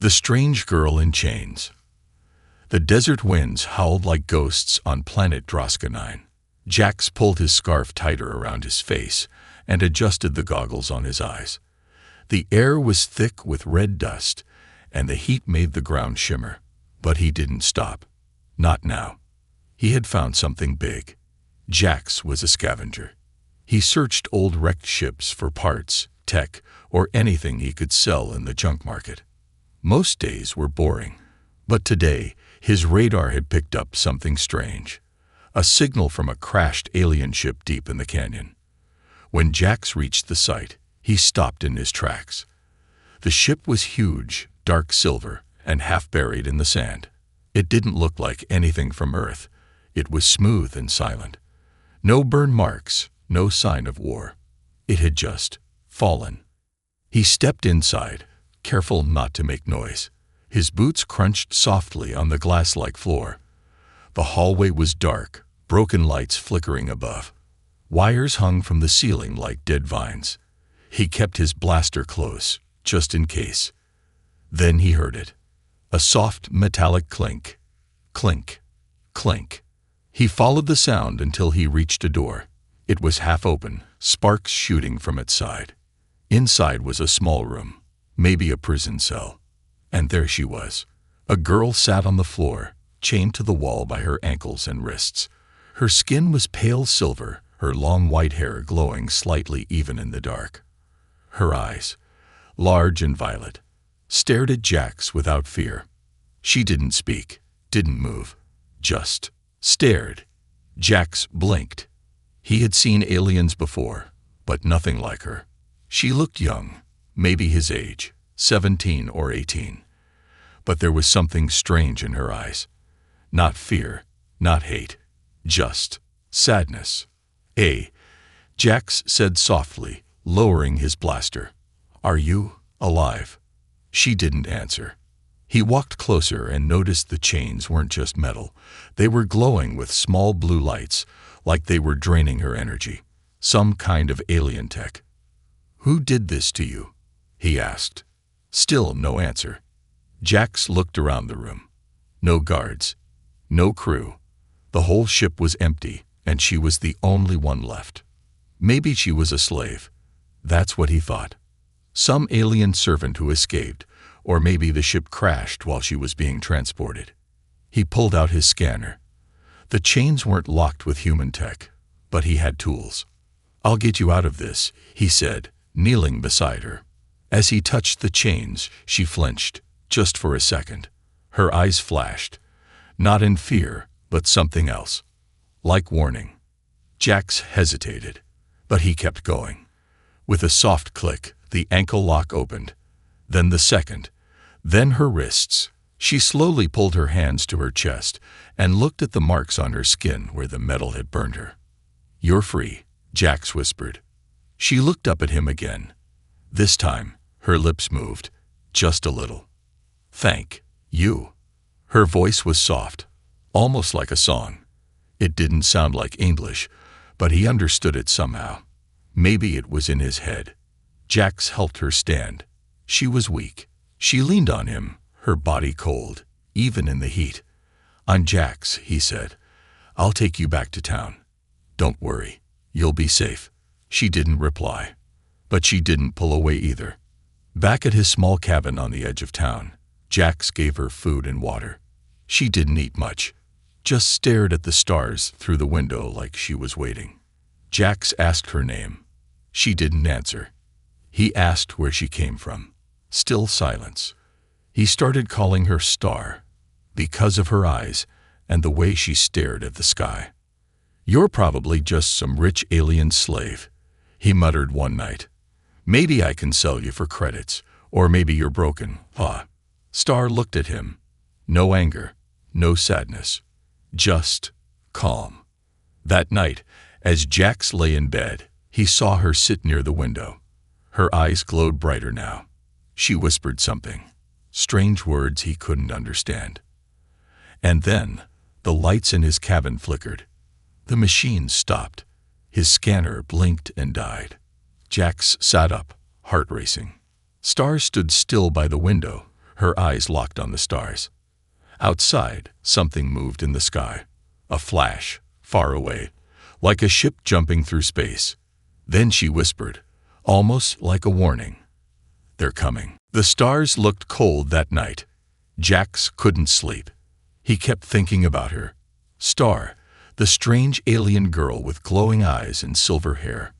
The Strange Girl in Chains. The desert winds howled like ghosts on planet Droska 9. Jax pulled his scarf tighter around his face and adjusted the goggles on his eyes. The air was thick with red dust, and the heat made the ground shimmer. But he didn't stop. Not now. He had found something big. Jax was a scavenger. He searched old wrecked ships for parts, tech, or anything he could sell in the junk market. Most days were boring, but today his radar had picked up something strange. A signal from a crashed alien ship deep in the canyon. When Jax reached the site, he stopped in his tracks. The ship was huge, dark silver, and half buried in the sand. It didn't look like anything from Earth. It was smooth and silent. No burn marks, no sign of war. It had just fallen. He stepped inside, careful not to make noise. His boots crunched softly on the glass-like floor. The hallway was dark, broken lights flickering above. Wires hung from the ceiling like dead vines. He kept his blaster close, just in case. Then he heard it. A soft metallic clink. Clink. Clink. He followed the sound until he reached a door. It was half open, sparks shooting from its side. Inside was a small room, maybe a prison cell. And there she was. A girl sat on the floor, chained to the wall by her ankles and wrists. Her skin was pale silver, her long white hair glowing slightly even in the dark. Her eyes, large and violet, stared at Jax without fear. She didn't speak, didn't move, just stared. Jax blinked. He had seen aliens before, but nothing like her. She looked young, maybe his age, 17 or 18. But there was something strange in her eyes. Not fear, not hate, just sadness. Jax said softly, lowering his blaster. "Are you alive?" She didn't answer. He walked closer and noticed the chains weren't just metal. They were glowing with small blue lights, like they were draining her energy. Some kind of alien tech. "Who did this to you?" he asked. Still no answer. Jax looked around the room. No guards. No crew. The whole ship was empty, and she was the only one left. Maybe she was a slave. That's what he thought. Some alien servant who escaped, or maybe the ship crashed while she was being transported. He pulled out his scanner. The chains weren't locked with human tech, but he had tools. "I'll get you out of this," he said, kneeling beside her. As he touched the chains, she flinched, just for a second. Her eyes flashed, not in fear, but something else, like warning. Jax hesitated, but he kept going. With a soft click, the ankle lock opened. Then the second. Then her wrists. She slowly pulled her hands to her chest and looked at the marks on her skin where the metal had burned her. "You're free," Jax whispered. She looked up at him again. This time, her lips moved, just a little. "Thank you." Her voice was soft, almost like a song. It didn't sound like English, but he understood it somehow. Maybe it was in his head. Jax helped her stand. She was weak. She leaned on him, her body cold, even in the heat. "I'm Jax," he said. "I'll take you back to town. Don't worry, you'll be safe." She didn't reply, but she didn't pull away either. Back at his small cabin on the edge of town, Jax gave her food and water. She didn't eat much, just stared at the stars through the window like she was waiting. Jax asked her name. She didn't answer. He asked where she came from. Still silence. He started calling her Star, because of her eyes and the way she stared at the sky. "You're probably just some rich alien slave," he muttered one night. "Maybe I can sell you for credits, or maybe you're broken." Star looked at him. No anger, no sadness, just calm. That night, as Jax lay in bed, he saw her sit near the window. Her eyes glowed brighter now. She whispered something, strange words he couldn't understand. And then, the lights in his cabin flickered. The machine stopped. His scanner blinked and died. Jax sat up, heart racing. Star stood still by the window, Her eyes locked on the stars. Outside, something moved in the sky. A flash, far away, like a ship jumping through space. Then she whispered, almost like a warning. They're coming. The stars looked cold that night. Jax couldn't sleep. He kept thinking about her. Star, the strange alien girl with glowing eyes and silver hair.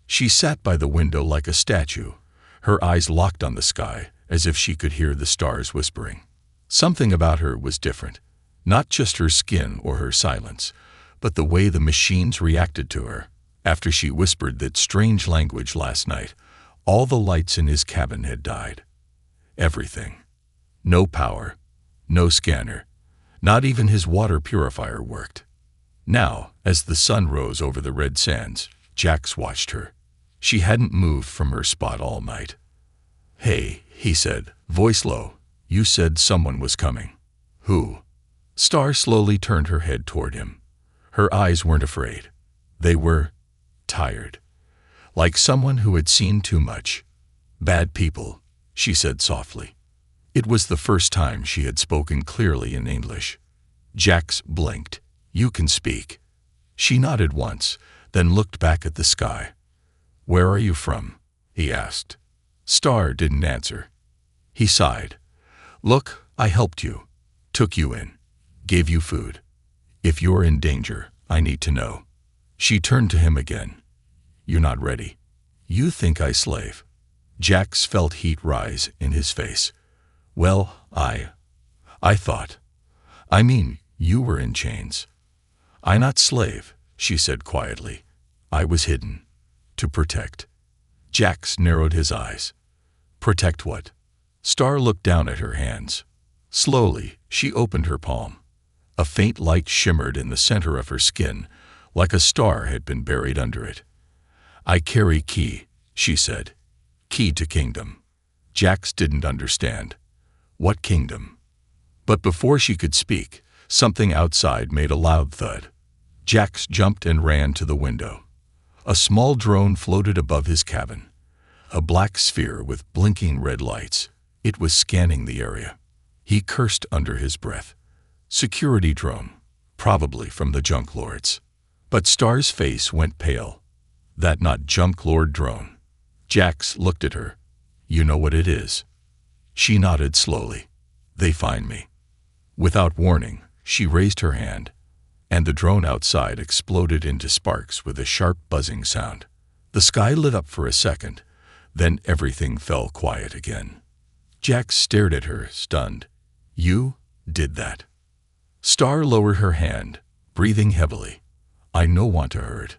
She sat by the window like a statue, her eyes locked on the sky, as if she could hear the stars whispering. Something about her was different. Not just her skin or her silence, but the way the machines reacted to her. After she whispered that strange language last night, all the lights in his cabin had died. Everything. No power, no scanner, not even his water purifier worked. Now, as the sun rose over the red sands, Jax watched her. She hadn't moved from her spot all night. "Hey," he said, voice low, "you said someone was coming. Who?" Star slowly turned her head toward him. Her eyes weren't afraid. They were tired. Like someone who had seen too much. "Bad people," she said softly. It was the first time she had spoken clearly in English. Jax blinked. "You can speak." She nodded once, then looked back at the sky. "Where are you from?" he asked. Star didn't answer. He sighed. "Look, I helped you, took you in, gave you food. If you're in danger, I need to know." She turned to him again. "You're not ready. You think I slave." Jax felt heat rise in his face. "Well, I thought. I mean, you were in chains." "I'm not slave," she said quietly. "I was hidden. To protect." Jax narrowed his eyes. "Protect what?" Star looked down at her hands. Slowly, she opened her palm. A faint light shimmered in the center of her skin, like a star had been buried under it. "I carry key," she said. "Key to kingdom." Jax didn't understand. What kingdom? But before she could speak, something outside made a loud thud. Jax jumped and ran to the window. A small drone floated above his cabin. A black sphere with blinking red lights. It was scanning the area. He cursed under his breath. Security drone, probably from the Junk Lords. But Star's face went pale. "That not Junk Lord drone." Jax looked at her. "You know what it is?" She nodded slowly. "They find me." Without warning, she raised her hand, and the drone outside exploded into sparks with a sharp buzzing sound. The sky lit up for a second, then everything fell quiet again. Jax stared at her, stunned. "You did that?" Star lowered her hand, breathing heavily. "I no want to hurt,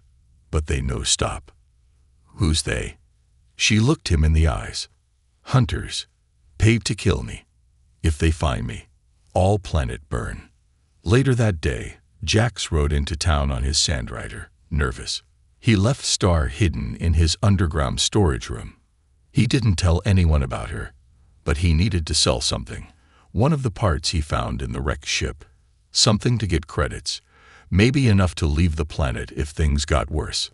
but they no stop." "Who's they?" She looked him in the eyes. "Hunters, paid to kill me. If they find me, all planet burn." Later that day, Jax rode into town on his Sandrider, nervous. He left Star hidden in his underground storage room. He didn't tell anyone about her, but he needed to sell something. One of the parts he found in the wrecked ship. Something to get credits, maybe enough to leave the planet if things got worse.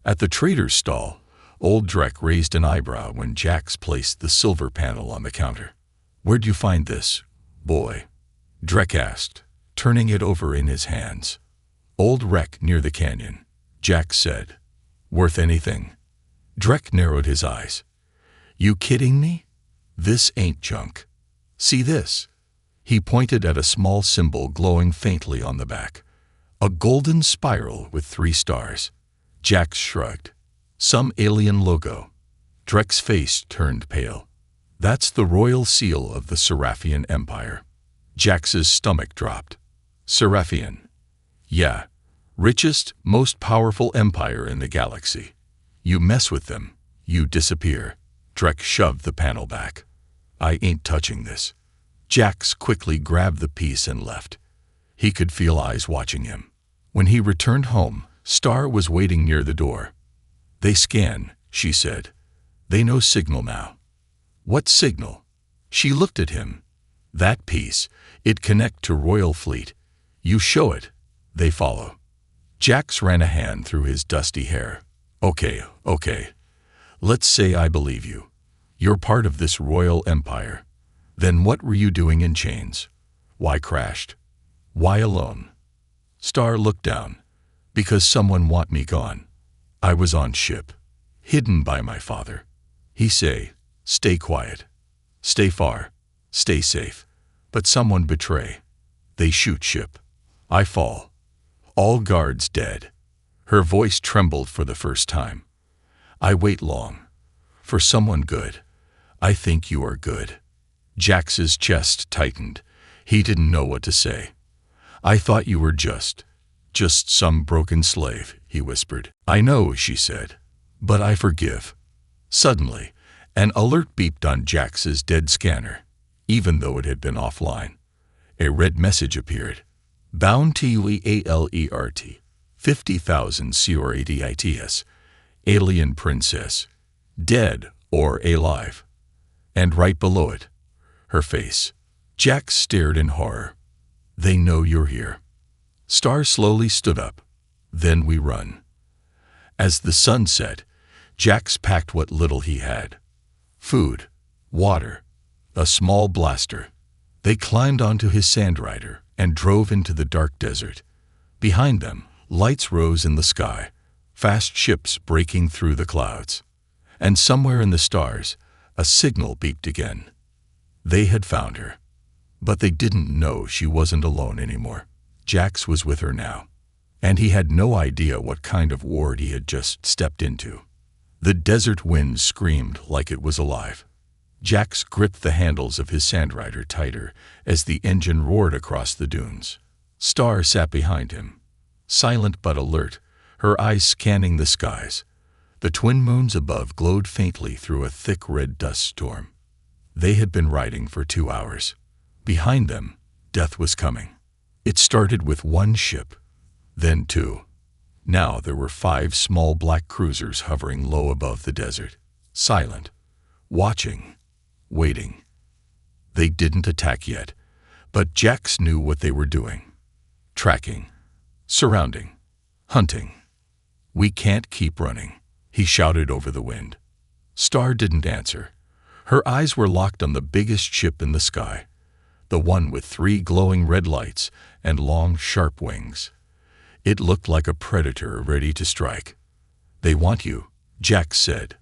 At the trader's stall, old Drek raised an eyebrow when Jax placed the silver panel on the counter. "Where'd you find this, boy?" Drek asked, turning it over in his hands. "Old wreck near the canyon," Jax said. "Worth anything?" Drek narrowed his eyes. "You kidding me? This ain't junk. See this?" He pointed at a small symbol glowing faintly on the back. A golden spiral with 3 stars. Jax shrugged. "Some alien logo." Drek's face turned pale. "That's the royal seal of the Seraphian Empire." Jax's stomach dropped. "Seraphian?" "Yeah. Richest, most powerful empire in the galaxy. You mess with them, you disappear." Drek shoved the panel back. "I ain't touching this." Jax quickly grabbed the piece and left. He could feel eyes watching him. When he returned home, Star was waiting near the door. "They scan," she said. "They know signal now." "What signal?" She looked at him. "That piece, it connect to Royal Fleet. You show it, they follow." Jax ran a hand through his dusty hair. Okay. Let's say I believe you. You're part of this royal empire. Then what were you doing in chains? Why crashed? Why alone? Star looked down. Because someone want me gone. I was on ship, hidden by my father. He say, stay quiet, stay far, stay safe. But someone betray. They shoot ship. I fall. All guards dead. Her voice trembled for the first time. I wait long. For someone good. I think you are good. Jax's chest tightened. He didn't know what to say. I thought you were just some broken slave, he whispered. I know, she said, but I forgive. Suddenly, an alert beeped on Jax's dead scanner, even though it had been offline. A red message appeared. Bound to UEALERT, 50,000 CORADITS, alien princess, dead or alive. And right below it, her face. Jax stared in horror. They know you're here. Star slowly stood up. Then we run. As the sun set, Jax packed what little he had. Food, water, a small blaster. They climbed onto his sandrider and drove into the dark desert. Behind them, lights rose in the sky, fast ships breaking through the clouds. And somewhere in the stars, a signal beeped again. They had found her. But they didn't know she wasn't alone anymore. Jax was with her now. And he had no idea what kind of war he had just stepped into. The desert wind screamed like it was alive. Jax gripped the handles of his sandrider tighter as the engine roared across the dunes. Star sat behind him, silent but alert, her eyes scanning the skies. The twin moons above glowed faintly through a thick red dust storm. They had been riding for 2 hours. Behind them, death was coming. It started with one ship, then 2. Now there were 5 small black cruisers hovering low above the desert, silent, watching, waiting. They didn't attack yet, but Jax knew what they were doing. Tracking, surrounding, hunting. We can't keep running, he shouted over the wind. Star didn't answer. Her eyes were locked on the biggest ship in the sky, the one with 3 glowing red lights and long, sharp wings. It looked like a predator ready to strike. They want you, Jax said,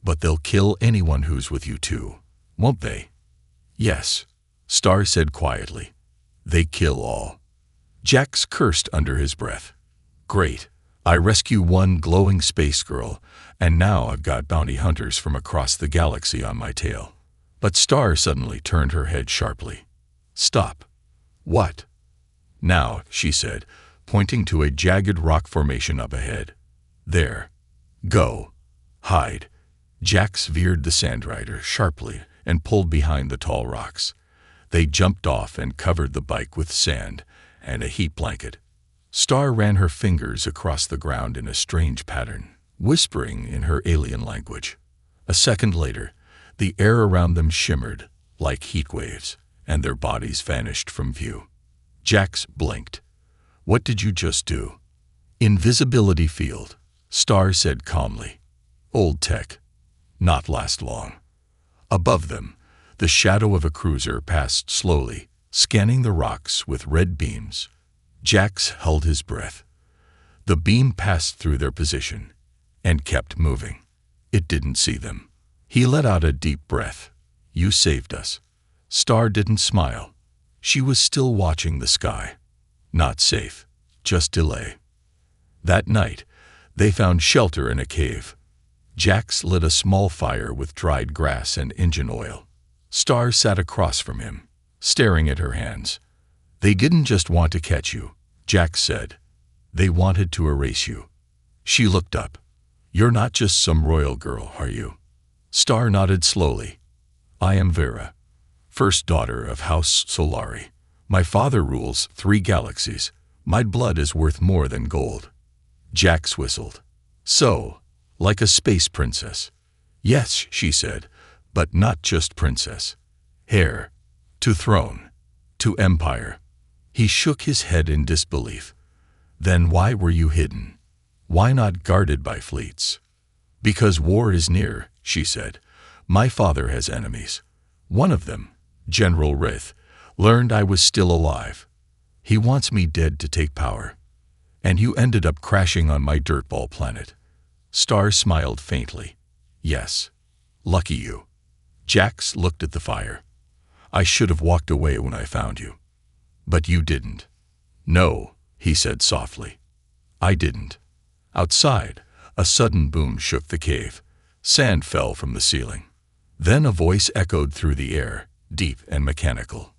but they'll kill anyone who's with you too, won't they? Yes, Star said quietly. They kill all. Jax cursed under his breath. Great. I rescue one glowing space girl, and now I've got bounty hunters from across the galaxy on my tail. But Star suddenly turned her head sharply. Stop. What? Now, she said, pointing to a jagged rock formation up ahead. There. Go. Hide. Jax veered the sandrider sharply and pulled behind the tall rocks. They jumped off and covered the bike with sand and a heat blanket. Star ran her fingers across the ground in a strange pattern, whispering in her alien language. A second later, the air around them shimmered like heat waves, and their bodies vanished from view. Jax blinked. What did you just do? Invisibility field, Star said calmly. Old tech. Not last long. Above them, the shadow of a cruiser passed slowly, scanning the rocks with red beams. Jax held his breath. The beam passed through their position and kept moving. It didn't see them. He let out a deep breath. You saved us. Star didn't smile. She was still watching the sky. Not safe, just delay. That night, they found shelter in a cave. Jax lit a small fire with dried grass and engine oil. Star sat across from him, staring at her hands. They didn't just want to catch you, Jax said. They wanted to erase you. She looked up. You're not just some royal girl, are you? Star nodded slowly. I am Vera, first daughter of House Solari. My father rules 3 galaxies. My blood is worth more than gold. Jax whistled. So, like a space princess. Yes, she said, but not just princess. Heir, to throne, to empire. He shook his head in disbelief. Then why were you hidden? Why not guarded by fleets? Because war is near, she said. My father has enemies. One of them, General Rith learned I was still alive. He wants me dead to take power. And you ended up crashing on my dirtball planet. Star smiled faintly. Yes. Lucky you. Jax looked at the fire. I should have walked away when I found you. But you didn't. No, he said softly. I didn't. Outside, a sudden boom shook the cave. Sand fell from the ceiling. Then a voice echoed through the air, deep and mechanical.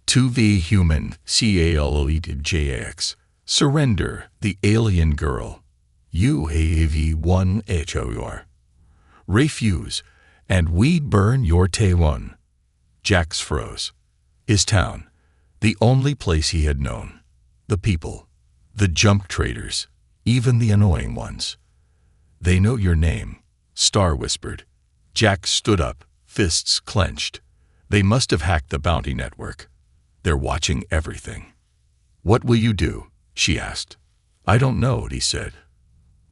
2V human, CALEJX. Surrender, the alien girl. You have one HOR. Refuse, and we burn your Taiwan. Jax froze. His town, the only place he had known. The people, the junk traders, even the annoying ones. They know your name, Star whispered. Jax stood up, fists clenched. They must have hacked the bounty network. They're watching everything. What will you do? She asked. I don't know, he said.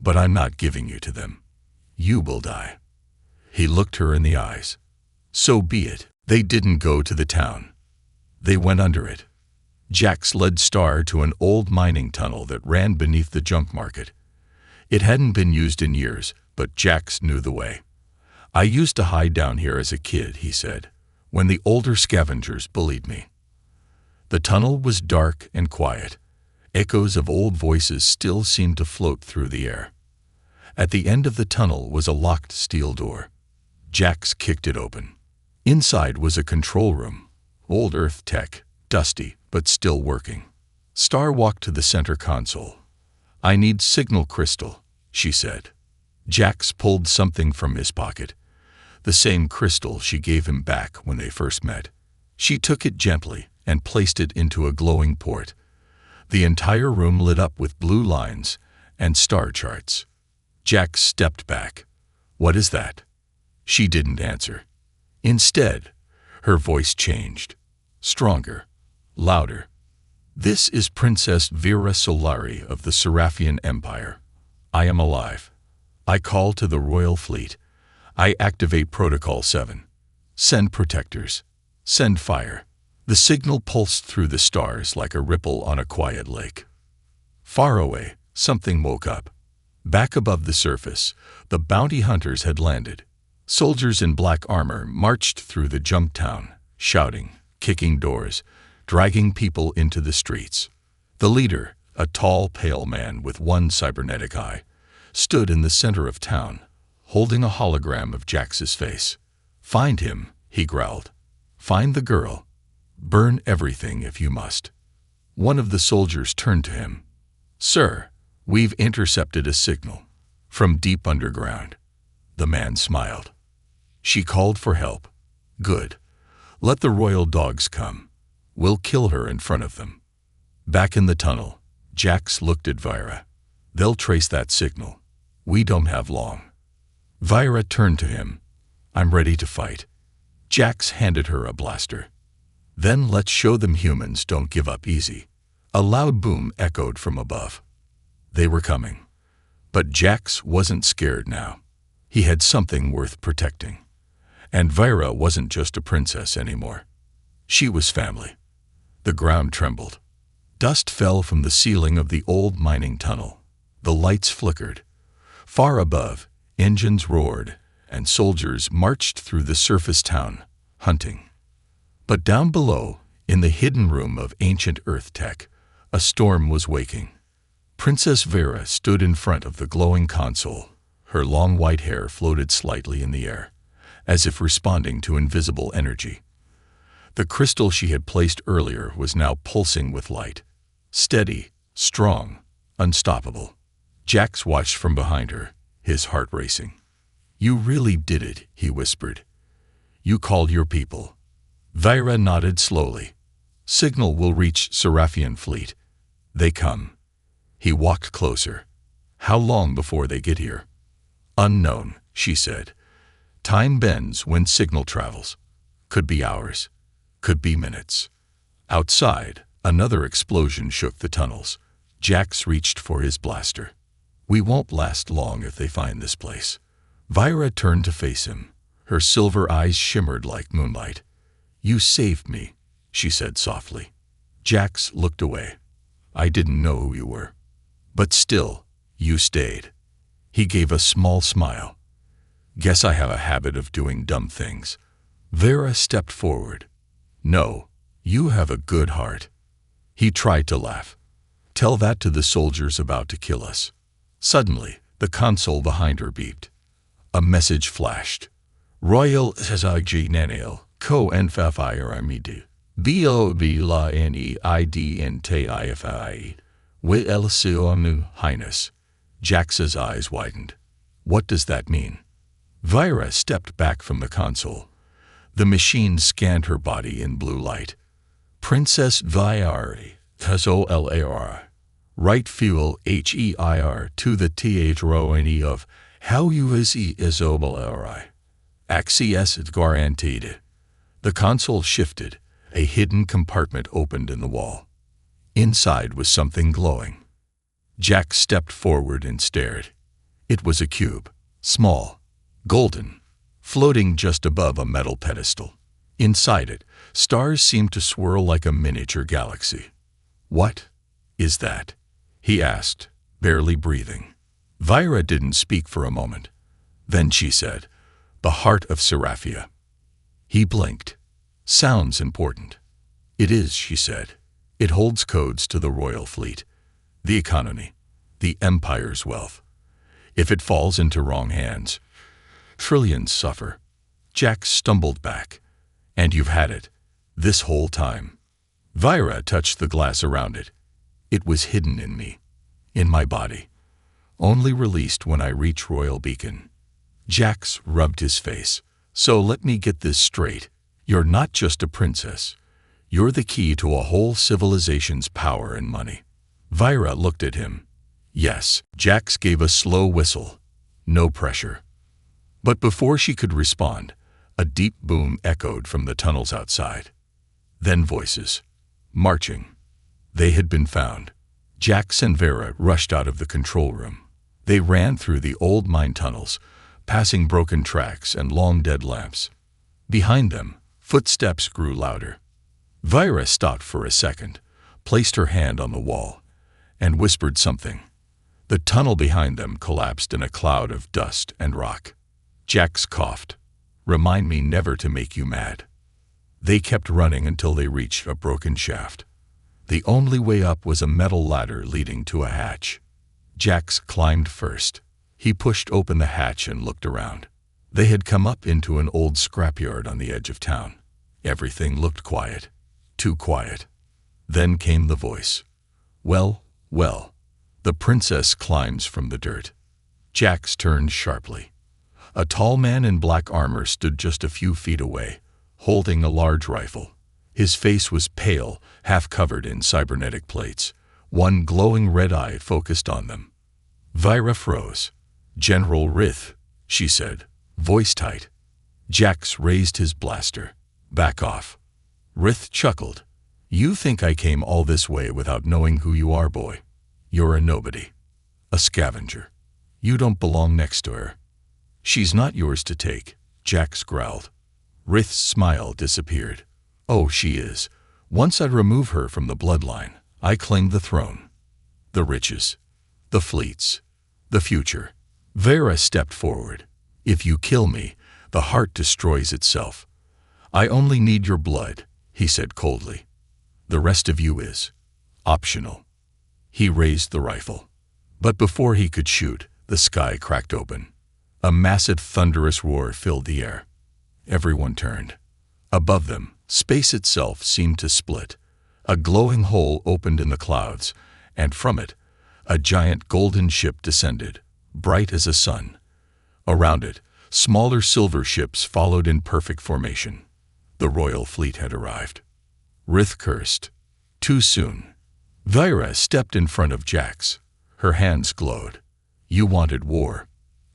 But I'm not giving you to them. You will die. He looked her in the eyes. So be it. They didn't go to the town. They went under it. Jax led Star to an old mining tunnel that ran beneath the junk market. It hadn't been used in years, but Jax knew the way. I used to hide down here as a kid, he said, when the older scavengers bullied me. The tunnel was dark and quiet. Echoes of old voices still seemed to float through the air. At the end of the tunnel was a locked steel door. Jax kicked it open. Inside was a control room, old Earth tech, dusty, but still working. Star walked to the center console. I need signal crystal, she said. Jax pulled something from his pocket, the same crystal she gave him back when they first met. She took it gently and placed it into a glowing port. The entire room lit up with blue lines and star charts. Jax stepped back. What is that? She didn't answer. Instead, her voice changed. Stronger, louder. This is Princess Vera Solari of the Seraphian Empire. I am alive. I call to the royal fleet. I activate Protocol 7. Send protectors. Send fire. The signal pulsed through the stars like a ripple on a quiet lake. Far away, something woke up. Back above the surface, the bounty hunters had landed. Soldiers in black armor marched through the junk town, shouting, kicking doors, dragging people into the streets. The leader, a tall, pale man with one cybernetic eye, stood in the center of town, holding a hologram of Jax's face. Find him, he growled. Find the girl. Burn everything if you must. One of the soldiers turned to him. Sir, we've intercepted a signal from deep underground. The man smiled. She called for help. Good. Let the royal dogs come. We'll kill her in front of them. Back in the tunnel, Jax looked at Vyra. They'll trace that signal. We don't have long. Vyra turned to him. I'm ready to fight. Jax handed her a blaster. Then let's show them humans don't give up easy. A loud boom echoed from above. They were coming. But Jax wasn't scared now. He had something worth protecting. And Vyra wasn't just a princess anymore. She was family. The ground trembled. Dust fell from the ceiling of the old mining tunnel. The lights flickered. Far above, engines roared, and soldiers marched through the surface town, hunting. But down below, in the hidden room of ancient Earth tech, a storm was waking. Princess Vera stood in front of the glowing console. Her long white hair floated slightly in the air, as if responding to invisible energy. The crystal she had placed earlier was now pulsing with light. Steady, strong, unstoppable. Jax watched from behind her, his heart racing. You really did it, he whispered. You called your people. Vyra nodded slowly. Signal will reach Seraphian fleet. They come. He walked closer. How long before they get here? Unknown, she said. Time bends when signal travels. Could be hours. Could be minutes. Outside, another explosion shook the tunnels. Jax reached for his blaster. We won't last long if they find this place. Vyra turned to face him. Her silver eyes shimmered like moonlight. You saved me, she said softly. Jax looked away. I didn't know who you were. But still, you stayed. He gave a small smile. Guess I have a habit of doing dumb things. Vera stepped forward. No, you have a good heart. He tried to laugh. Tell that to the soldiers about to kill us. Suddenly, the console behind her beeped. A message flashed. Royal Nenel, co-enfafire B.O.B. la N.E.I.D.N.T.I.F.I. Welsiomu Highness. Jax's eyes widened. What does that mean? Vira stepped back from the console. The machine scanned her body in blue light. Princess Viari, Tzolar. Right fuel HEIR to the THRONE of how USE Isobelari. Access guaranteed. The console shifted. A hidden compartment opened in the wall. Inside was something glowing. Jax stepped forward and stared. It was a cube, small, golden, floating just above a metal pedestal. Inside it, stars seemed to swirl like a miniature galaxy. What is that? He asked, barely breathing. Vira didn't speak for a moment. Then she said, the heart of Seraphia. He blinked. Sounds important. It is, she said. It holds codes to the royal fleet, the economy, the empire's wealth. If it falls into wrong hands, trillions suffer. Jax stumbled back. And you've had it, this whole time. Vira touched the glass around it. It was hidden in me, in my body, only released when I reach Royal Beacon. Jax rubbed his face. So let me get this straight. You're not just a princess. You're the key to a whole civilization's power and money. Vira looked at him. Yes. Jax gave a slow whistle. No pressure. But before she could respond, a deep boom echoed from the tunnels outside. Then voices. Marching. They had been found. Jax and Vera rushed out of the control room. They ran through the old mine tunnels, passing broken tracks and long dead lamps. Behind them, footsteps grew louder. Vira stopped for a second, placed her hand on the wall, and whispered something. The tunnel behind them collapsed in a cloud of dust and rock. Jax coughed. Remind me never to make you mad. They kept running until they reached a broken shaft. The only way up was a metal ladder leading to a hatch. Jax climbed first. He pushed open the hatch and looked around. They had come up into an old scrapyard on the edge of town. Everything looked quiet. Too quiet. Then came the voice. Well, well. The princess climbs from the dirt. Jax turned sharply. A tall man in black armor stood just a few feet away, holding a large rifle. His face was pale, half covered in cybernetic plates. One glowing red eye focused on them. Vira froze. General Rith, she said, voice tight. Jax raised his blaster. Back off. Rith chuckled. You think I came all this way without knowing who you are, boy? You're a nobody. A scavenger. You don't belong next to her. She's not yours to take, Jax growled. Rith's smile disappeared. Oh, she is. Once I remove her from the bloodline, I claim the throne. The riches. The fleets. The future. Vera stepped forward. If you kill me, the heart destroys itself. I only need your blood, he said coldly. The rest of you is optional. He raised the rifle. But before he could shoot, the sky cracked open. A massive thunderous roar filled the air. Everyone turned. Above them, space itself seemed to split. A glowing hole opened in the clouds, and from it, a giant golden ship descended, bright as a sun. Around it, smaller silver ships followed in perfect formation. The royal fleet had arrived. Rith cursed. Too soon. Vira stepped in front of Jax. Her hands glowed. You wanted war,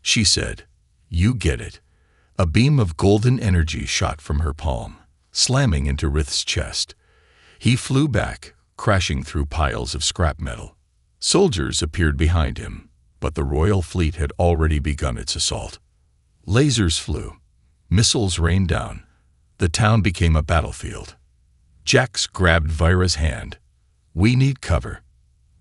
she said. You get it. A beam of golden energy shot from her palm, slamming into Rith's chest. He flew back, crashing through piles of scrap metal. Soldiers appeared behind him, but the royal fleet had already begun its assault. Lasers flew. Missiles rained down. The town became a battlefield. Jax grabbed Vira's hand. "We need cover."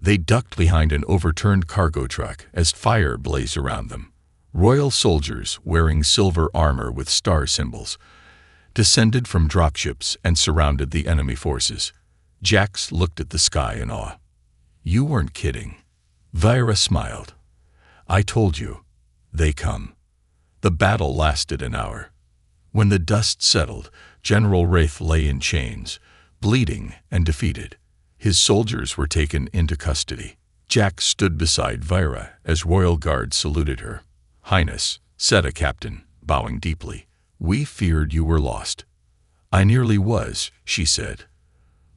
They ducked behind an overturned cargo truck as fire blazed around them. Royal soldiers, wearing silver armor with star symbols, descended from dropships and surrounded the enemy forces. Jax looked at the sky in awe. "You weren't kidding." Vira smiled. "I told you. They come." The battle lasted an hour. When the dust settled, General Wraith lay in chains, bleeding and defeated. His soldiers were taken into custody. Jax stood beside Vira as royal guards saluted her. "Highness," said a captain, bowing deeply, "we feared you were lost." "I nearly was," she said,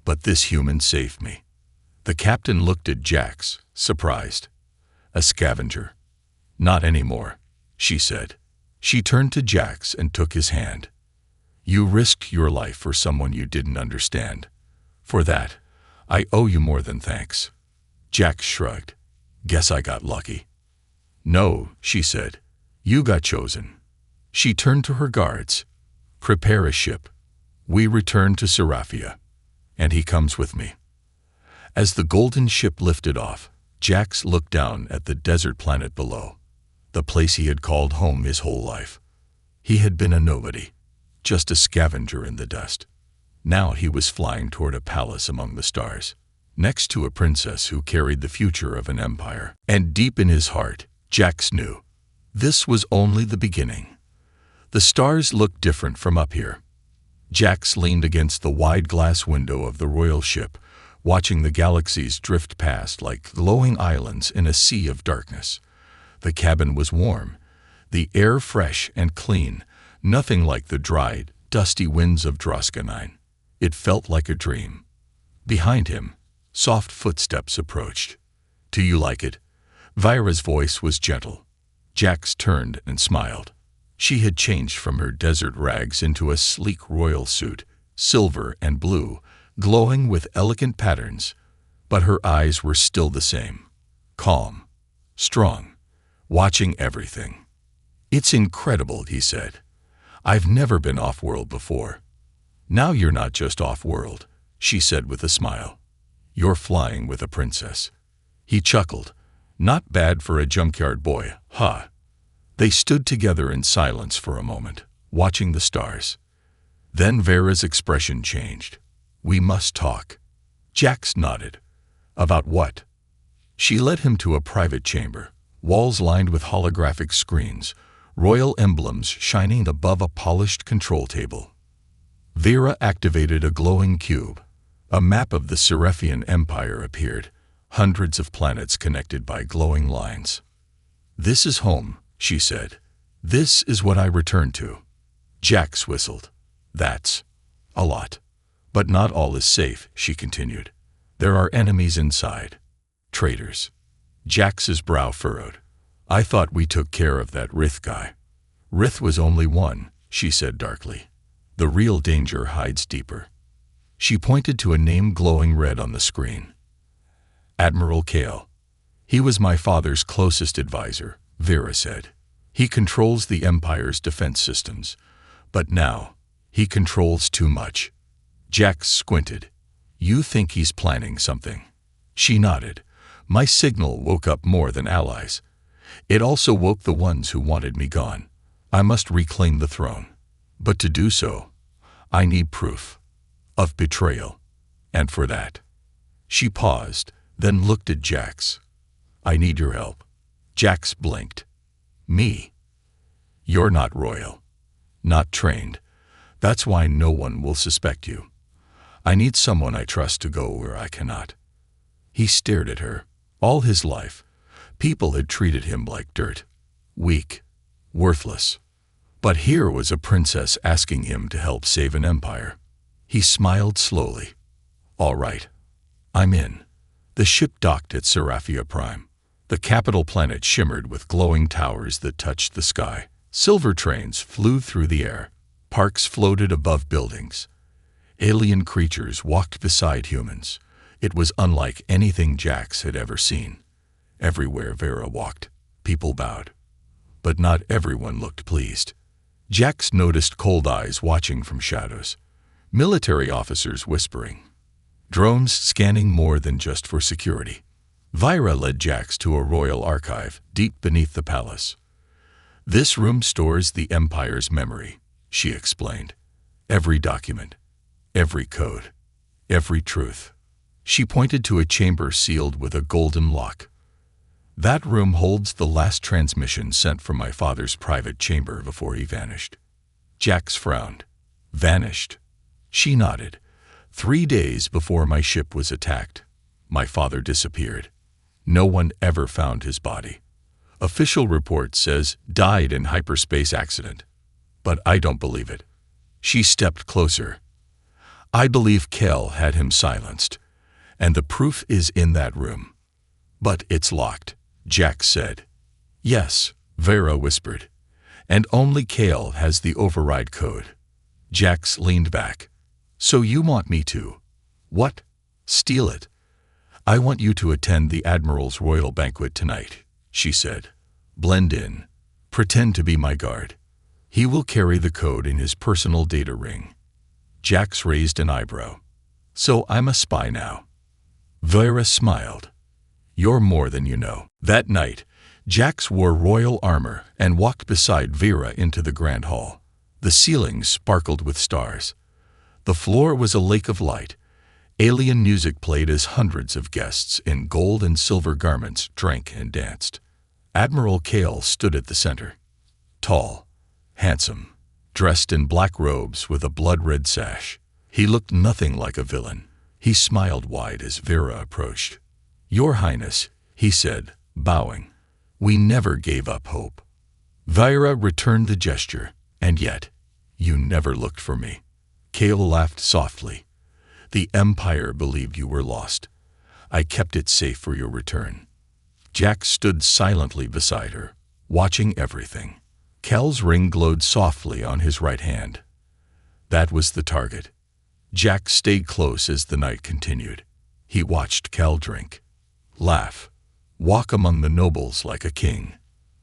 "but this human saved me." The captain looked at Jax, surprised. "A scavenger?" "Not anymore," she said. She turned to Jax and took his hand. "You risked your life for someone you didn't understand. For that, I owe you more than thanks." Jax shrugged. "Guess I got lucky." "No," she said. "You got chosen." She turned to her guards. "Prepare a ship. We return to Seraphia. And he comes with me." As the golden ship lifted off, Jax looked down at the desert planet below, the place he had called home his whole life. He had been a nobody, just a scavenger in the dust. Now he was flying toward a palace among the stars, next to a princess who carried the future of an empire. And deep in his heart, Jax knew this was only the beginning. The stars looked different from up here. Jax leaned against the wide glass window of the royal ship, watching the galaxies drift past like glowing islands in a sea of darkness. The cabin was warm, the air fresh and clean, nothing like the dried, dusty winds of Droska-9. It felt like a dream. Behind him, soft footsteps approached. "Do you like it?" Vira's voice was gentle. Jax turned and smiled. She had changed from her desert rags into a sleek royal suit, silver and blue, glowing with elegant patterns, but her eyes were still the same, calm, strong, watching everything. "It's incredible," he said. "I've never been off-world before." "Now you're not just off-world," she said with a smile. "You're flying with a princess." He chuckled. "Not bad for a junkyard boy, huh?" They stood together in silence for a moment, watching the stars. Then Vera's expression changed. "We must talk." Jax nodded. "About what?" She led him to a private chamber, walls lined with holographic screens, royal emblems shining above a polished control table. Vera activated a glowing cube. A map of the Seraphian Empire appeared, hundreds of planets connected by glowing lines. "This is home," she said. "This is what I return to." Jax whistled. "That's a lot. But not all is safe," she continued. "There are enemies inside. Traitors." Jax's brow furrowed. "I thought we took care of that Rith guy." "Rith was only one," she said darkly. "The real danger hides deeper." She pointed to a name glowing red on the screen. "Admiral Kale. He was my father's closest advisor," Vera said. "He controls the Empire's defense systems. But now, he controls too much." Jax squinted. "You think he's planning something?" She nodded. "My signal woke up more than allies. It also woke the ones who wanted me gone. I must reclaim the throne. But to do so, I need proof of betrayal. And for that..." She paused, then looked at Jax. "I need your help." Jax blinked. "Me? You're not royal. Not trained. That's why no one will suspect you. I need someone I trust to go where I cannot." He stared at her. All his life, people had treated him like dirt. Weak. Worthless. But here was a princess asking him to help save an empire. He smiled slowly. "All right. I'm in." The ship docked at Seraphia Prime. The capital planet shimmered with glowing towers that touched the sky. Silver trains flew through the air. Parks floated above buildings. Alien creatures walked beside humans. It was unlike anything Jax had ever seen. Everywhere Vera walked, people bowed. But not everyone looked pleased. Jax noticed cold eyes watching from shadows, military officers whispering, drones scanning more than just for security. Vira led Jax to a royal archive deep beneath the palace. "This room stores the Empire's memory," she explained. "Every document, every code, every truth." She pointed to a chamber sealed with a golden lock. "That room holds the last transmission sent from my father's private chamber before he vanished." Jax frowned. "Vanished?" She nodded. 3 days before my ship was attacked, my father disappeared. No one ever found his body. Official report says died in hyperspace accident. But I don't believe it. She stepped closer. "I believe Kel had him silenced, and the proof is in that room." "But it's locked," Jax said. "Yes," Vera whispered, "and only Kel has the override code." Jax leaned back. "So you want me to—" "What?" "Steal it. I want you to attend the Admiral's royal banquet tonight," she said. "Blend in. Pretend to be my guard. He will carry the code in his personal data ring." Jax raised an eyebrow. "So I'm a spy now?" Vera smiled. "You're more than you know." That night, Jax wore royal armor and walked beside Vera into the grand hall. The ceilings sparkled with stars. The floor was a lake of light. Alien music played as hundreds of guests in gold and silver garments drank and danced. Admiral Kale stood at the center. Tall, handsome, dressed in black robes with a blood-red sash. He looked nothing like a villain. He smiled wide as Vera approached. "Your Highness," he said, bowing. "We never gave up hope." Vera returned the gesture. "And yet, you never looked for me." Kale laughed softly. "The Empire believed you were lost. I kept it safe for your return." Jax stood silently beside her, watching everything. Kel's ring glowed softly on his right hand. That was the target. Jax stayed close as the night continued. He watched Kel drink, laugh, walk among the nobles like a king.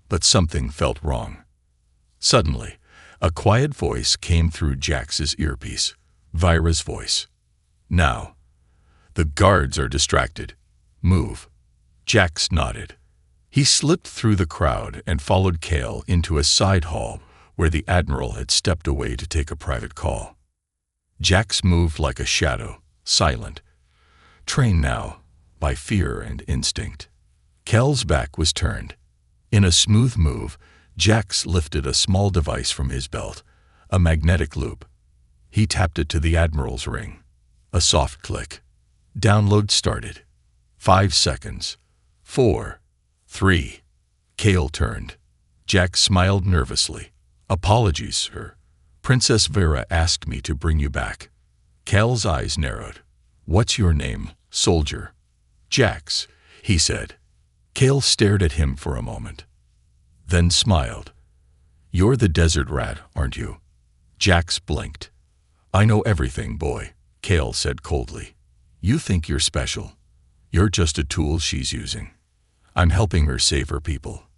But something felt wrong. Suddenly, a quiet voice came through Jax's earpiece. Vira's voice. "Now. The guards are distracted. Move." Jax nodded. He slipped through the crowd and followed Kale into a side hall where the Admiral had stepped away to take a private call. Jax moved like a shadow, silent, trained now by fear and instinct. Kel's back was turned. In a smooth move, Jax lifted a small device from his belt, a magnetic loop. He tapped it to the Admiral's ring. A soft click. Download started. 5 seconds. 4. 3. Kale turned. Jax smiled nervously. "Apologies, sir. Princess Vera asked me to bring you back." Kel's eyes narrowed. "What's your name, soldier?" "Jax," he said. Kale stared at him for a moment, then smiled. "You're the desert rat, aren't you?" Jax blinked. "I know everything, boy," Kale said coldly. "You think you're special. You're just a tool she's using. I'm helping her save her people."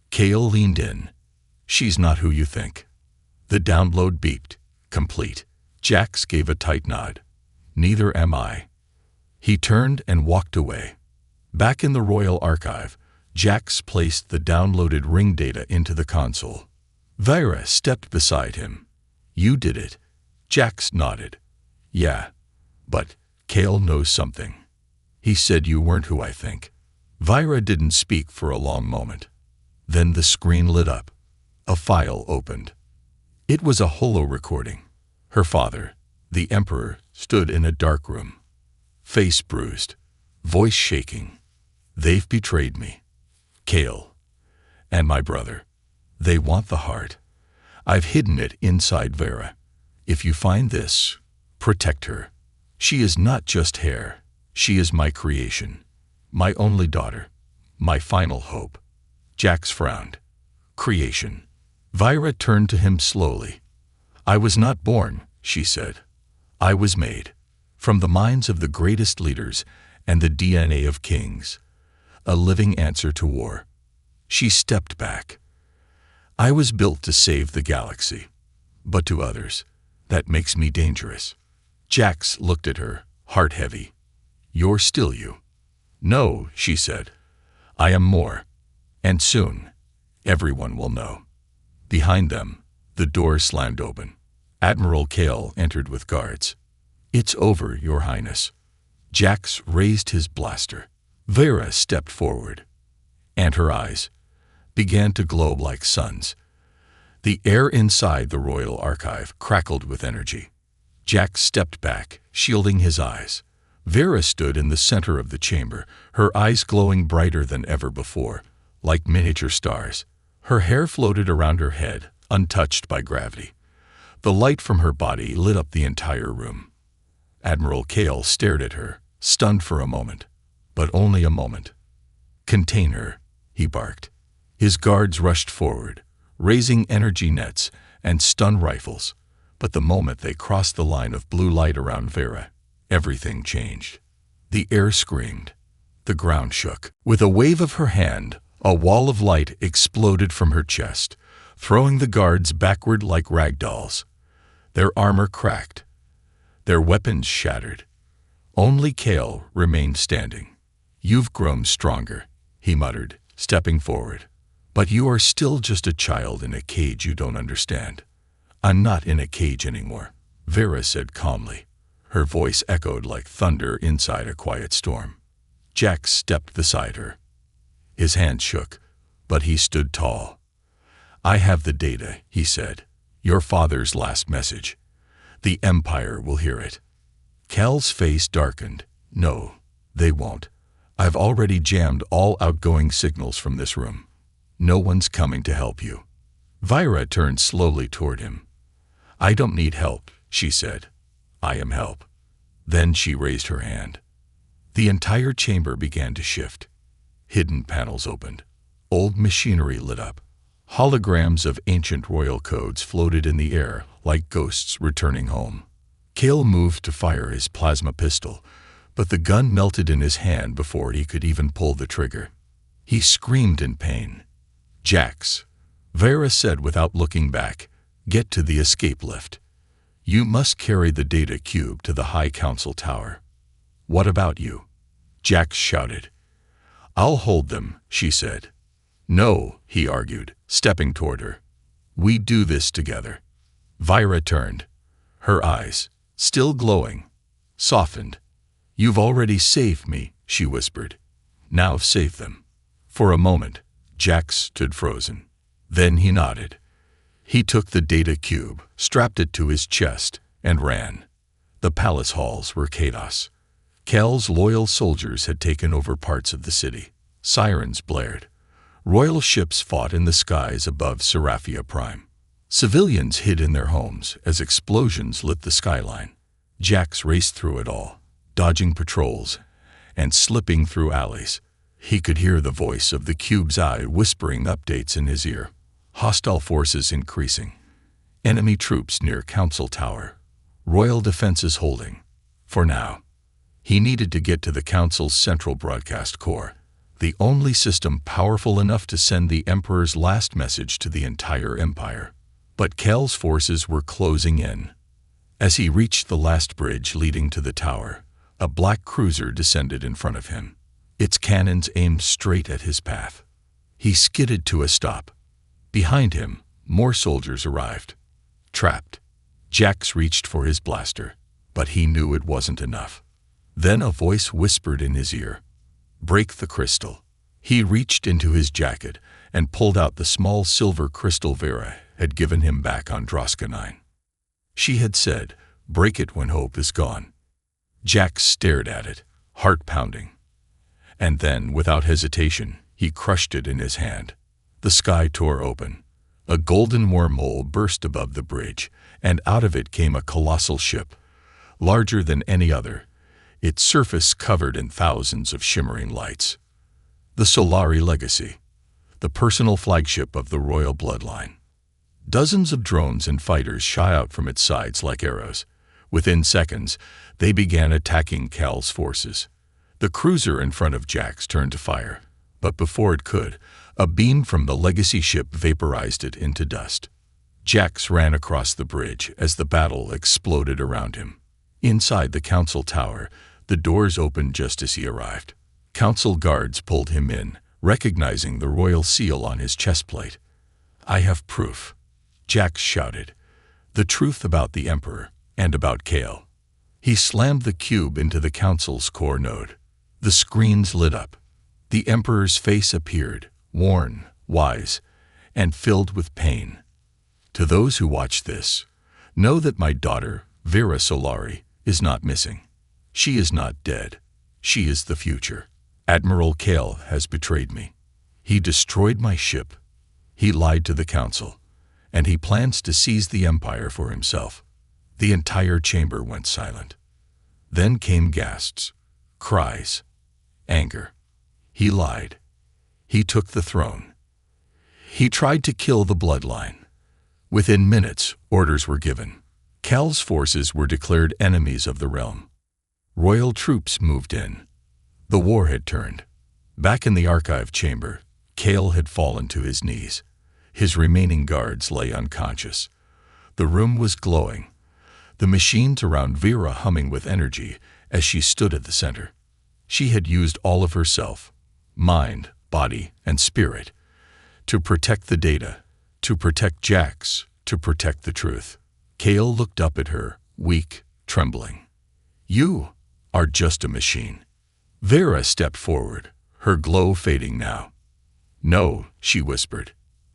Kale leaned in. "She's not who you think." The download beeped. Complete. Jax gave a tight nod. "Neither am I." He turned and walked away. Back in the royal archive, Jax placed the downloaded ring data into the console. Vira stepped beside him. "You did it." Jax nodded. "Yeah, but Kale knows something. He said you weren't who I think." Vira didn't speak for a long moment. Then the screen lit up. A file opened. It was a holo recording. Her father, the Emperor, stood in a dark room. Face bruised, voice shaking. "They've betrayed me. Kale. And my brother. They want the heart. I've hidden it inside Vera. If you find this, protect her. She is not just hair. She is my creation. My only daughter. My final hope." Jax frowned. "Creation." Vira turned to him slowly. "I was not born," she said. "I was made. From the minds of the greatest leaders and the DNA of kings. A living answer to war." She stepped back. "I was built to save the galaxy." but to others, that makes me dangerous. Jax looked at her, heart heavy. You're still you. No, she said. I am more. And soon, everyone will know. Behind them, the door slammed open. Admiral Kale entered with guards. It's over, Your Highness. Jax raised his blaster. Vera stepped forward, and her eyes began to glow like suns. The air inside the Royal Archive crackled with energy. Jax stepped back, shielding his eyes. Vera stood in the center of the chamber, her eyes glowing brighter than ever before, like miniature stars. Her hair floated around her head, untouched by gravity. The light from her body lit up the entire room. Admiral Kale stared at her, stunned for a moment, but only a moment. Contain her, he barked. His guards rushed forward, raising energy nets and stun rifles, but the moment they crossed the line of blue light around Vera, everything changed. The air screamed. The ground shook. With a wave of her hand, a wall of light exploded from her chest, throwing the guards backward like rag dolls. Their armor cracked. Their weapons shattered. Only Kale remained standing. You've grown stronger, he muttered, stepping forward. But you are still just a child in a cage you don't understand. I'm not in a cage anymore, Vera said calmly. Her voice echoed like thunder inside a quiet storm. Jax stepped beside her. His hand shook, but he stood tall. I have the data, he said. Your father's last message. The Empire will hear it. Cal's face darkened. No, they won't. I've already jammed all outgoing signals from this room. No one's coming to help you. Vyra turned slowly toward him. I don't need help, she said. I am help. Then she raised her hand. The entire chamber began to shift. Hidden panels opened. Old machinery lit up. Holograms of ancient royal codes floated in the air like ghosts returning home. Kale moved to fire his plasma pistol, but the gun melted in his hand before he could even pull the trigger. He screamed in pain. Jax, Vera said without looking back, get to the escape lift. You must carry the data cube to the High Council Tower. What about you? Jax shouted. I'll hold them, she said. No, he argued, stepping toward her. We do this together. Vyra turned. Her eyes, still glowing, softened. You've already saved me, she whispered. Now save them. For a moment, Jax stood frozen. Then he nodded. He took the data cube, strapped it to his chest, and ran. The palace halls were chaos. Cal's loyal soldiers had taken over parts of the city. Sirens blared. Royal ships fought in the skies above Seraphia Prime. Civilians hid in their homes as explosions lit the skyline. Jax raced through it all, dodging patrols and slipping through alleys. He could hear the voice of the cube's eye whispering updates in his ear. Hostile forces increasing. Enemy troops near Council Tower. Royal defenses holding. For now, he needed to get to the Council's central broadcast core, the only system powerful enough to send the Emperor's last message to the entire Empire. But Cal's forces were closing in. As he reached the last bridge leading to the tower, a black cruiser descended in front of him. Its cannons aimed straight at his path. He skidded to a stop. Behind him, more soldiers arrived. Trapped, Jax reached for his blaster, but he knew it wasn't enough. Then a voice whispered in his ear, "Break the crystal." He reached into his jacket and pulled out the small silver crystal Vera had given him back on Droska 9. She had said, "Break it when hope is gone." Jax stared at it, heart pounding. And then, without hesitation, he crushed it in his hand. The sky tore open. A golden wormhole burst above the bridge, and out of it came a colossal ship, larger than any other, its surface covered in thousands of shimmering lights. The Solari Legacy, the personal flagship of the royal bloodline. Dozens of drones and fighters shot out from its sides like arrows. Within seconds, they began attacking Cal's forces. The cruiser in front of Jax turned to fire, but before it could, a beam from the legacy ship vaporized it into dust. Jax ran across the bridge as the battle exploded around him. Inside the council tower, the doors opened just as he arrived. Council guards pulled him in, recognizing the royal seal on his chestplate. "I have proof," Jax shouted. "The truth about the Emperor and about Kale." He slammed the cube into the council's core node. The screens lit up. The Emperor's face appeared, worn, wise, and filled with pain. "To those who watch this, know that my daughter, Vera Solari, is not missing. She is not dead. She is the future. Admiral Kale has betrayed me. He destroyed my ship. He lied to the council, and he plans to seize the Empire for himself." The entire chamber went silent. Then came gasps, cries, anger. He lied. He took the throne. He tried to kill the bloodline. Within minutes, orders were given. Kal's forces were declared enemies of the realm. Royal troops moved in. The war had turned. Back in the archive chamber, Kale had fallen to his knees. His remaining guards lay unconscious. The room was glowing, the machines around Vera humming with energy as she stood at the center. She had used all of herself, mind, body, and spirit, to protect the data, to protect Jax, to protect the truth. Kale looked up at her, weak, trembling. "You are just a machine." Vera stepped forward, her glow fading now. "No," she whispered.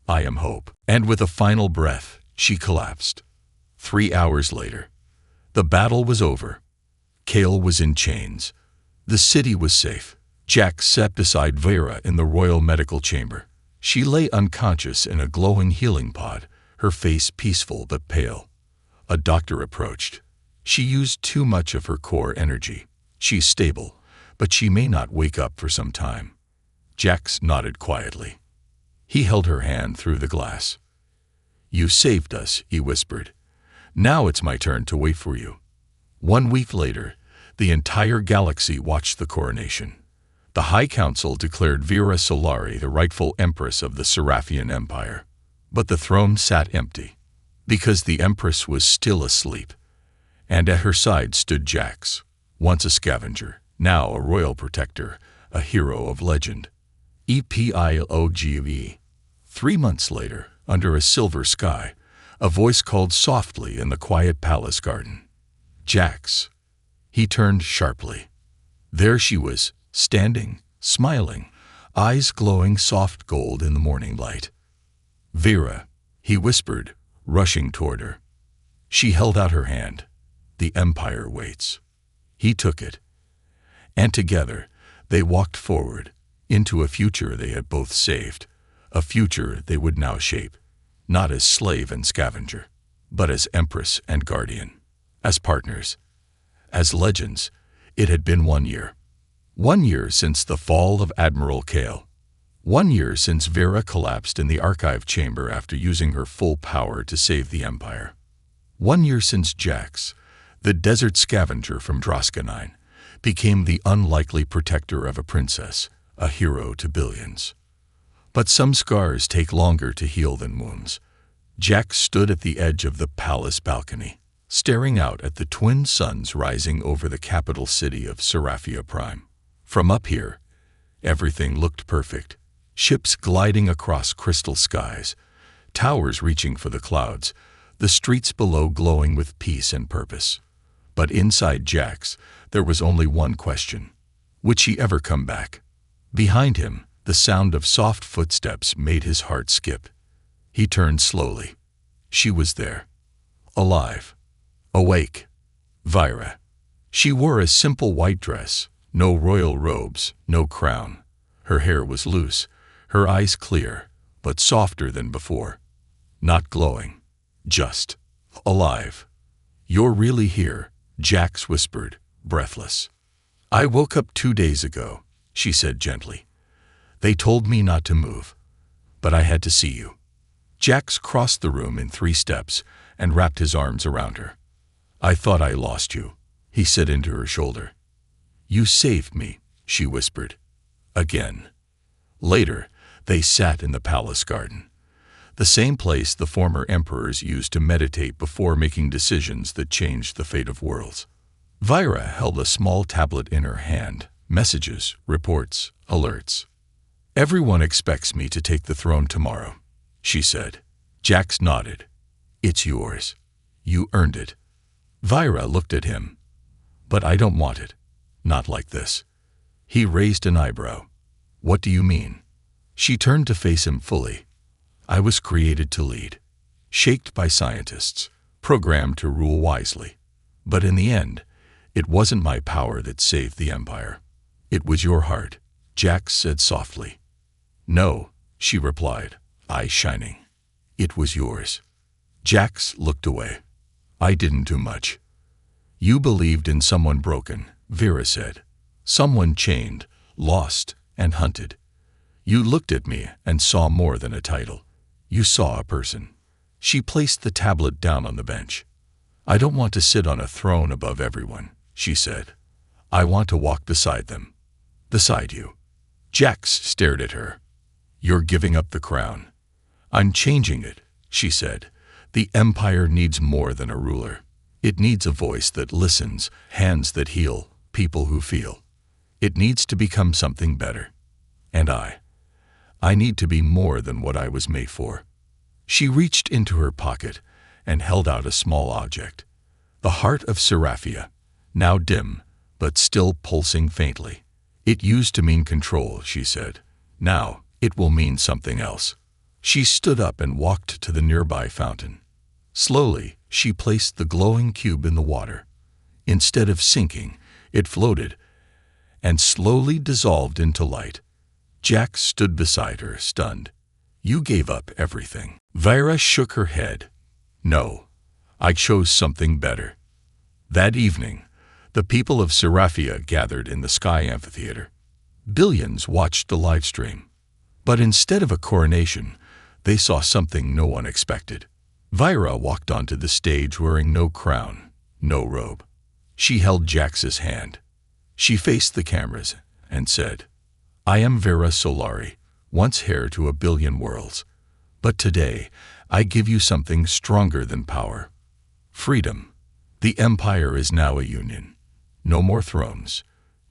"I am hope." And with a final breath, she collapsed. 3 hours later, the battle was over. Kale was in chains. The city was safe. Jax sat beside Vera in the royal medical chamber. She lay unconscious in a glowing healing pod, her face peaceful but pale. A doctor approached. "She used too much of her core energy. She's stable, but she may not wake up for some time." Jax nodded quietly. He held her hand through the glass. "You saved us," he whispered. "Now it's my turn to wait for you." 1 week later, the entire galaxy watched the coronation. The High Council declared Vera Solari the rightful empress of the Seraphian Empire. But the throne sat empty, because the empress was still asleep. And at her side stood Jax, once a scavenger, now a royal protector, a hero of legend. Epilogue. 3 months later, under a silver sky, a voice called softly in the quiet palace garden. "Jax." He turned sharply. There she was, standing, smiling, eyes glowing soft gold in the morning light. "Vera," he whispered, rushing toward her. She held out her hand. "The Empire waits." He took it. And together, they walked forward, into a future they had both saved, a future they would now shape, not as slave and scavenger, but as empress and guardian, as partners, as legends. It had been 1 year. 1 year since the fall of Admiral Kale. 1 year since Vera collapsed in the archive chamber after using her full power to save the Empire. 1 year since Jax, the desert scavenger from Droska-9, became the unlikely protector of a princess, a hero to billions. But some scars take longer to heal than wounds. Jax stood at the edge of the palace balcony, staring out at the twin suns rising over the capital city of Seraphia Prime. From up here, everything looked perfect. Ships gliding across crystal skies, towers reaching for the clouds, the streets below glowing with peace and purpose. But inside Jax, there was only one question. Would she ever come back? Behind him, the sound of soft footsteps made his heart skip. He turned slowly. She was there. Alive. Awake. Vira. She wore a simple white dress, no royal robes, no crown. Her hair was loose, her eyes clear, but softer than before. Not glowing. Just alive. "You're really here," Jax whispered, breathless. "I woke up 2 days ago," she said gently. "They told me not to move, but I had to see you." Jax crossed the room in 3 steps and wrapped his arms around her. "I thought I lost you," he said into her shoulder. "You saved me," she whispered. Again. Later, they sat in the palace garden. the same place the former emperors used to meditate before making decisions that changed the fate of worlds. Vira held a small tablet in her hand. Messages, reports, alerts. "Everyone expects me to take the throne tomorrow," she said. Jax nodded. "It's yours. You earned it." Vira looked at him. "But I don't want it. Not like this." He raised an eyebrow. "What do you mean?" She turned to face him fully. "I was created to lead, shaped by scientists, programmed to rule wisely. But in the end, it wasn't my power that saved the Empire. It was your heart," Jax said softly. "No," she replied, eyes shining. "It was yours." Jax looked away. "I didn't do much." "You believed in someone broken," Vira said. "Someone chained, lost, and hunted. You looked at me and saw more than a title. You saw a person." She placed the tablet down on the bench. "I don't want to sit on a throne above everyone," she said. "I want to walk beside them. Beside you." Jax stared at her. "You're giving up the crown." "I'm changing it," she said. "The Empire needs more than a ruler. It needs a voice that listens, hands that heal, people who feel. It needs to become something better. And I need to be more than what I was made for." She reached into her pocket and held out a small object. The heart of Seraphia, now dim, but still pulsing faintly. "It used to mean control," she said. "Now it will mean something else." She stood up and walked to the nearby fountain. Slowly, she placed the glowing cube in the water. Instead of sinking, it floated and slowly dissolved into light. Jax stood beside her, stunned. "You gave up everything." Vira shook her head. "No, I chose something better." That evening, the people of Seraphia gathered in the Sky Amphitheater. Billions watched the live stream. But instead of a coronation, they saw something no one expected. Vira walked onto the stage wearing no crown, no robe. She held Jax's hand. She faced the cameras and said, "I am Vira Solari, once heir to 1,000,000,000 worlds. But today, I give you something stronger than power. Freedom. The Empire is now a union. No more thrones.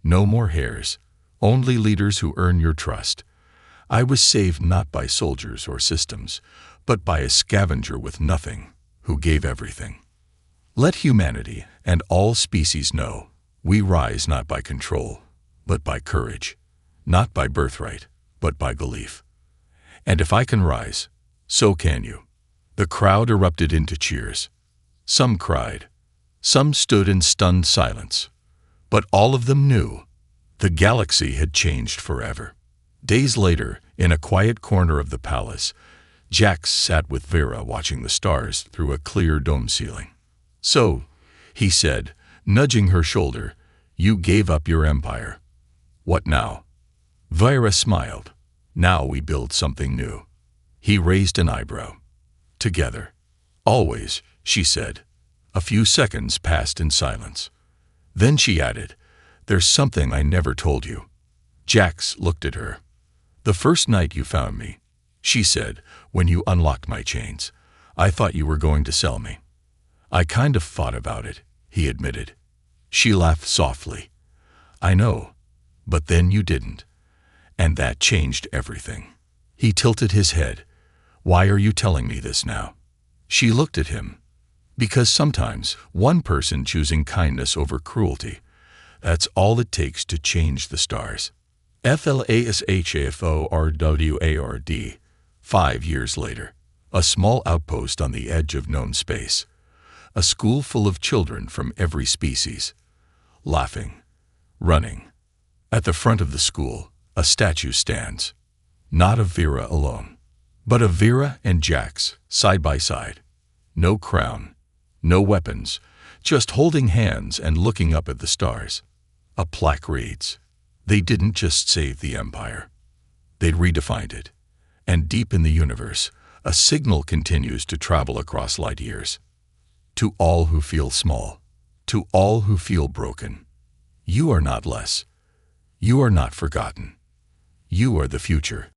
No more heirs. Only leaders who earn your trust. I was saved not by soldiers or systems, but by a scavenger with nothing, who gave everything. Let humanity and all species know we rise not by control, but by courage. Not by birthright, but by belief. And if I can rise, so can you." The crowd erupted into cheers. Some cried. Some stood in stunned silence. But all of them knew the galaxy had changed forever. Days later, in a quiet corner of the palace, Jax sat with Vira watching the stars through a clear dome ceiling. "So," he said, nudging her shoulder, "you gave up your empire. What now?" Vira smiled. "Now we build something new." He raised an eyebrow. "Together. Always," she said. A few seconds passed in silence. Then she added, "There's something I never told you." Jax looked at her. "The first night you found me," she said, "when you unlocked my chains, I thought you were going to sell me." "I kind of thought about it," he admitted. She laughed softly. "I know, but then you didn't. And that changed everything." He tilted his head. "Why are you telling me this now?" She looked at him. "Because sometimes one person choosing kindness over cruelty, that's all it takes to change the stars." FLASHAFORWARD. 5 years later, a small outpost on the edge of known space. A school full of children from every species. Laughing. Running. At the front of the school, a statue stands. Not of Vira alone, but of Vira and Jax, side by side. No crown. No weapons, just holding hands and looking up at the stars. A plaque reads, "They didn't just save the Empire. They redefined it." And deep in the universe, a signal continues to travel across light years. To all who feel small, to all who feel broken, you are not less. You are not forgotten. You are the future.